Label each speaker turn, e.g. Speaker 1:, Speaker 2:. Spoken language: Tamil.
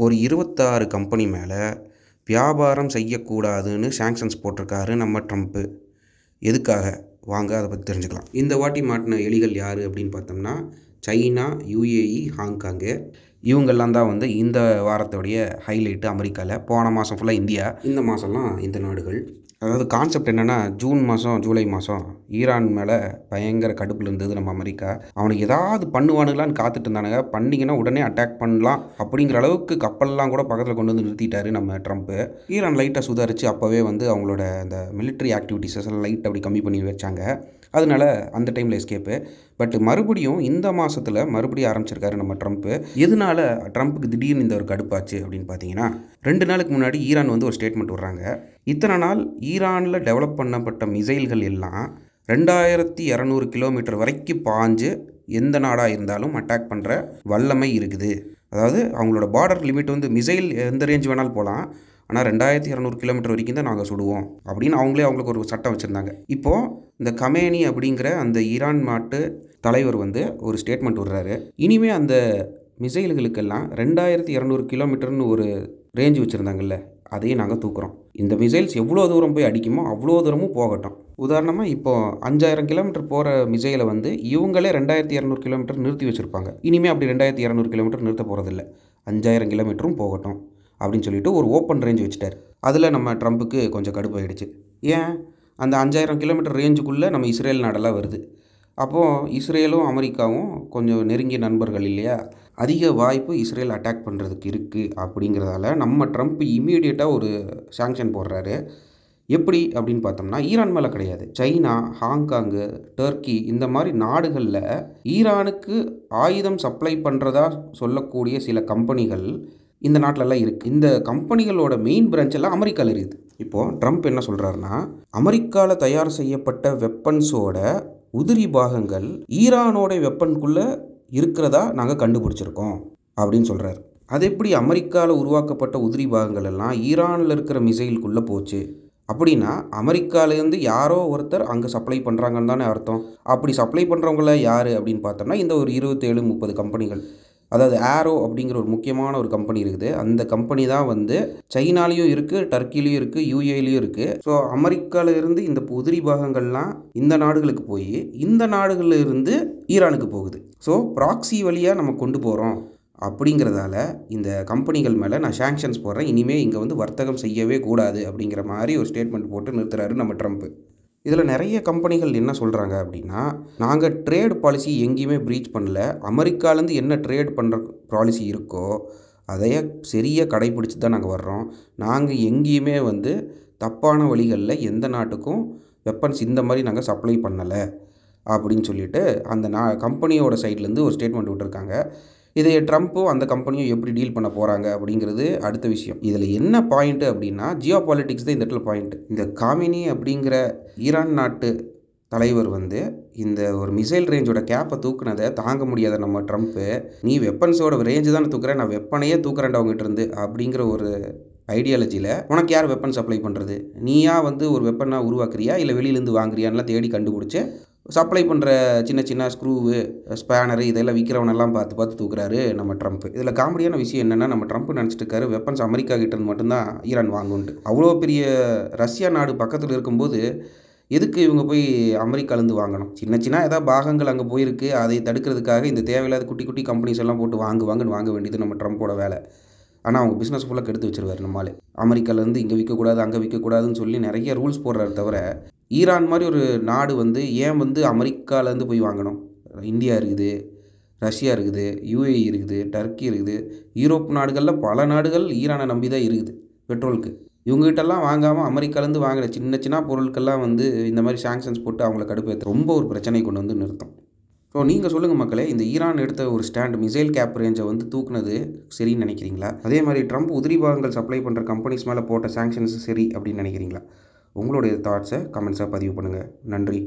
Speaker 1: ஒரு 26 கம்பெனி மேலே வியாபாரம் செய்யக்கூடாதுன்னு சாங்ஷன்ஸ் போட்டிருக்காரு நம்ம ட்ரம்ப்பு. எதுக்காக? வாங்க அதை பற்றி தெரிஞ்சுக்கலாம். இந்த வாட்டி மாட்டின எலிகள் யார் அப்படின்னு பார்த்தோம்னா சைனா, யுஏஇ, ஹாங்காங்கு. இவங்கெல்லாம் தான் வந்து இந்த வாரத்தோடைய ஹைலைட்டு. அமெரிக்காவில் போன மாதம் ஃபுல்லாக இந்தியா, இந்த மாதம்லாம் இந்த நாடுகள். அதாவது கான்செப்ட் என்னென்னா, ஜூன் மாதம் ஜூலை மாதம் ஈரான் மேலே பயங்கர கடுப்பில் இருந்தது நம்ம அமெரிக்கா. அவனுக்கு ஏதாவது பண்ணுவானுங்களான்னு காத்துட்டு இருந்தானுங்க. பண்ணிங்கன்னா உடனே அட்டாக் பண்ணலாம் அப்படிங்கிற அளவுக்கு கப்பல்லாம் கூட பக்கத்தில் கொண்டு வந்து நிறுத்திட்டாரு நம்ம ட்ரம்ப்பு. ஈரான் லைட்டாக சுதாரித்து அப்போவே வந்து அவங்களோட அந்த மிலிட்ரி ஆக்டிவிட்டீஸஸ் எல்லாம் லைட் அப்படி கம்மி பண்ணி வச்சாங்க. அதனால அந்த டைமில் எஸ்கேப்பு. பட் மறுபடியும் இந்த மாதத்தில் மறுபடியும் ஆரம்பிச்சிருக்காரு நம்ம ட்ரம்ப்பு. எதனால ட்ரம்ப்புக்கு திடீர்னு இந்த ஒரு கடுப்பாச்சு அப்படின்னு பார்த்தீங்கன்னா, 2 நாளுக்கு முன்னாடி ஈரான் வந்து ஒரு ஸ்டேட்மெண்ட் விடுறாங்க. இத்தனை நாள் ஈரானில் டெவலப் பண்ணப்பட்ட மிசைல்கள் எல்லாம் 2200 கிலோமீட்டர் வரைக்கும் பாஞ்சு எந்த நாடாக இருந்தாலும் அட்டாக் பண்ணுற வல்லமை இருக்குது. அதாவது அவங்களோட பார்டர் லிமிட் வந்து மிசைல் எந்த ரேஞ்ச் வேணாலும் போகலாம், ஆனால் 2200 கிலோமீட்டர் வரைக்கும் தான் நாங்கள் சுடுவோம் அப்படின்னு அவங்களுக்கு ஒரு சட்டம் வச்சுருந்தாங்க. இப்போது இந்த கமேனி அப்படிங்கிற அந்த ஈரான் நாட்டு தலைவர் வந்து ஒரு ஸ்டேட்மெண்ட் விடுறாரு. இனிமேல் அந்த மிசைல்களுக்கெல்லாம் 2200 கிலோமீட்டர்னு ஒரு ரேஞ்சு வச்சுருந்தாங்கல்ல, அதையும் நாங்கள் தூக்குறோம். இந்த மிசைல்ஸ் எவ்வளோ தூரம் போய் அடிக்குமோ அவ்வளோ தூரமும் போகட்டும். உதாரணமாக இப்போது 5000 கிலோமீட்டர் போகிற மிசைலை வந்து இவங்களே 2200 கிலோமீட்டர் நிறுத்தி வச்சுருப்பாங்க. இனிமேல் அப்படி 2200 கிலோமீட்டர் நிறுத்த போகிறதில்ல, 5000 கிலோமீட்டரும் போகட்டும் அப்படின்னு சொல்லிட்டு ஒரு ஓப்பன் ரேஞ்ச் வச்சுட்டார். அதில் நம்ம ட்ரம்ப்புக்கு கொஞ்சம் கடுப்பாயிடுச்சு. ஏன்? அந்த 5000 கிலோமீட்டர் ரேஞ்சுக்குள்ளே நம்ம இஸ்ரேல் நாடெல்லாம் வருது. அப்போது இஸ்ரேலும் அமெரிக்காவும் கொஞ்சம் நெருங்கிய நண்பர்கள் இல்லையா? அதிக வாய்ப்பு இஸ்ரேல் அட்டாக் பண்ணுறதுக்கு இருக்குது. அப்படிங்கிறதால நம்ம ட்ரம்ப் இம்மீடியட்டாக ஒரு சாங்ஷன் போடுறாரு. எப்படி அப்படின்னு பார்த்தோம்னா, ஈரான் மேலே கிடையாது, சைனா, ஹாங்காங்கு, டர்க்கி இந்த மாதிரி நாடுகளில் ஈரானுக்கு ஆயுதம் சப்ளை பண்ணுறதா சொல்லக்கூடிய சில கம்பெனிகள் இந்த நாட்டிலலாம் இருக்குது. இந்த கம்பெனிகளோட மெயின் பிரான்ச் எல்லாம் அமெரிக்காவில் இருக்குது. இப்போது ட்ரம்ப் என்ன சொல்கிறாருன்னா, அமெரிக்காவில் தயார் செய்யப்பட்ட வெப்பன்ஸோட உதிரி பாகங்கள் ஈரானோட வெப்பனுக்குள்ளே இருக்கிறதா நாங்கள் கண்டுபிடிச்சிருக்கோம் அப்படின்னு சொல்கிறார். அது எப்படி அமெரிக்காவில் உருவாக்கப்பட்ட உதிரி பாகங்கள் எல்லாம் ஈரானில் இருக்கிற மிசைலுக்குள்ளே போச்சு? அப்படின்னா அமெரிக்காவிலேருந்து யாரோ ஒருத்தர் அங்கே சப்ளை பண்ணுறாங்கன்னு தானே அர்த்தம். அப்படி சப்ளை பண்ணுறவங்கள யார் அப்படின்னு பார்த்தோம்னா, இந்த ஒரு 27-30 கம்பெனிகள். அதாவது ஏரோ அப்படிங்கிற ஒரு முக்கியமான ஒரு கம்பெனி இருக்குது. அந்த கம்பெனி தான் வந்து சைனாலேயும் இருக்குது, டர்க்கிலையும் இருக்குது, யூஏலையும் இருக்குது. ஸோ அமெரிக்காவில் இருந்து இந்த உதிரி பாகங்கள்லாம் இந்த நாடுகளுக்கு போய் இந்த நாடுகளில் இருந்து ஈரானுக்கு போகுது. ஸோ ப்ராக்ஸி வழியாக நம்ம கொண்டு போகிறோம். அப்படிங்கிறதால இந்த கம்பெனிகள் மேலே நான் சாங்ஷன்ஸ் போடுறேன், இனிமேல் இங்கே வந்து வர்த்தகம் செய்யவே கூடாது அப்படிங்கிற மாதிரி ஒரு ஸ்டேட்மெண்ட் போட்டு நிறுத்துறாரு நம்ம ட்ரம்ப்பு. இதில் நிறைய கம்பெனிகள் என்ன சொல்கிறாங்க அப்படின்னா, நாங்கள் ட்ரேட் பாலிசி எங்கேயுமே ப்ரீச் பண்ணல, அமெரிக்காலேருந்து என்ன ட்ரேட் பண்ணுற பாலிசி இருக்கோ அதையே சரியாக கடைப்பிடிச்சி தான் நாங்கள் வர்றோம். நாங்கள் எங்கேயுமே வந்து தப்பான வழிகளில் எந்த நாட்டுக்கும் வெப்பன்ஸ் இந்த மாதிரி நாங்கள் சப்ளை பண்ணலை அப்படின்னு சொல்லிட்டு அந்த கம்பெனியோட சைட்லேருந்து ஒரு ஸ்டேட்மெண்ட் விட்டுருக்காங்க. இதை ட்ரம்ப்பும் அந்த கம்பெனியும் எப்படி டீல் பண்ண போகிறாங்க அப்படிங்கிறது அடுத்த விஷயம். இதில் என்ன பாயிண்ட்டு அப்படின்னா, ஜியோ பாலிட்டிக்ஸ் தான் இந்த இடத்துல பாயிண்ட்டு. இந்த காமினி அப்படிங்கிற ஈரான் நாட்டு தலைவர் வந்து இந்த ஒரு மிசைல் ரேஞ்சோட கேப்பை தூக்குனதை தாங்க முடியாத நம்ம ட்ரம்ப்பு, நீ வெப்பன்ஸோட ரேஞ்சு தானே தூக்குறேன், நான் வெப்பனையே தூக்குறேன்டா அவங்ககிட்ட இருந்து அப்படிங்கிற ஒரு ஐடியாலஜியில் உனக்கு யார் வெப்பன் சப்ளை பண்ணுறது? நீயா வந்து ஒரு வெப்பனாக உருவாக்குறியா இல்லை வெளியிலேருந்து வாங்குறியான்லாம் தேடி கண்டுபிடிச்சி சப்ளை பண்ணுற சின்ன சின்ன ஸ்க்ரூவு, ஸ்பேனரு இதெல்லாம் விற்கிறவனெல்லாம் பார்த்து தூக்குறாரு நம்ம ட்ரம்ப்பு. இதில் காமெடியான விஷயம் என்னென்னா, நம்ம ட்ரம்ப் நினச்சிட்டு இருக்காரு வெப்பன்ஸ் அமெரிக்கா கிட்டேருந்து மட்டும்தான் ஈரான் வாங்குன்ட்டு. அவ்வளோ பெரிய ரஷ்யா நாடு பக்கத்தில் இருக்கும்போது எதுக்கு இவங்க போய் அமெரிக்காலேருந்து வாங்கணும்? சின்ன சின்ன ஏதாவது பாகங்கள் அங்கே போயிருக்கு, அதை தடுக்கிறதுக்காக இந்த தேவையில்லாத குட்டி குட்டி கம்பெனிஸ் எல்லாம் போட்டு வாங்குன்னு வாங்க வேண்டியது நம்ம ட்ரம்ப்போட வேலை. ஆனால் அவங்க பிஸ்னஸ் ஃபுல்லாக கெடுத்து வச்சுருவார் நம்மளால். அமெரிக்காலேருந்து இங்கே விற்கக்கூடாது, அங்கே விற்கக்கூடாதுன்னு சொல்லி நிறைய ரூல்ஸ் போடுறாரு. தவிர ஈரான் மாதிரி ஒரு நாடு வந்து ஏன் வந்து அமெரிக்காலேருந்து போய் வாங்கணும்? இந்தியா இருக்குது, ரஷ்யா இருக்குது, யுஏஇ இருக்குது, டர்க்கி இருக்குது, யூரோப் நாடுகளில் பல நாடுகள் ஈரானை நம்பி தான் இருக்குது பெட்ரோலுக்கு. இவங்ககிட்டலாம் வாங்காமல் அமெரிக்காலேருந்து வாங்குகிற சின்ன சின்ன பொருட்கள்லாம் வந்து இந்த மாதிரி சாங்ஷன்ஸ் போட்டு அவங்கள கடுப்பேற்ற ரொம்ப ஒரு பிரச்சனை கொண்டு வந்து நிறுத்தும். ஸோ நீங்கள் சொல்லுங்கள் மக்களே, இந்த ஈரான் எடுத்த ஒரு ஸ்டாண்ட் மிசைல் கேப் ரேஞ்சை வந்து தூக்குனது சரின்னு நினைக்கிறீங்களா? அதே மாதிரி ட்ரம்ப் உதிரி பாகங்கள் சப்ளை பண்ணுற கம்பெனிஸ் மேலே போட்ட சாங்ஷன்ஸ் சரி அப்படின்னு நினைக்கிறீங்களா? உங்களுடைய தாட்ஸை கமெண்ட்ஸாக பதிவு பண்ணுங்கள். நன்றி.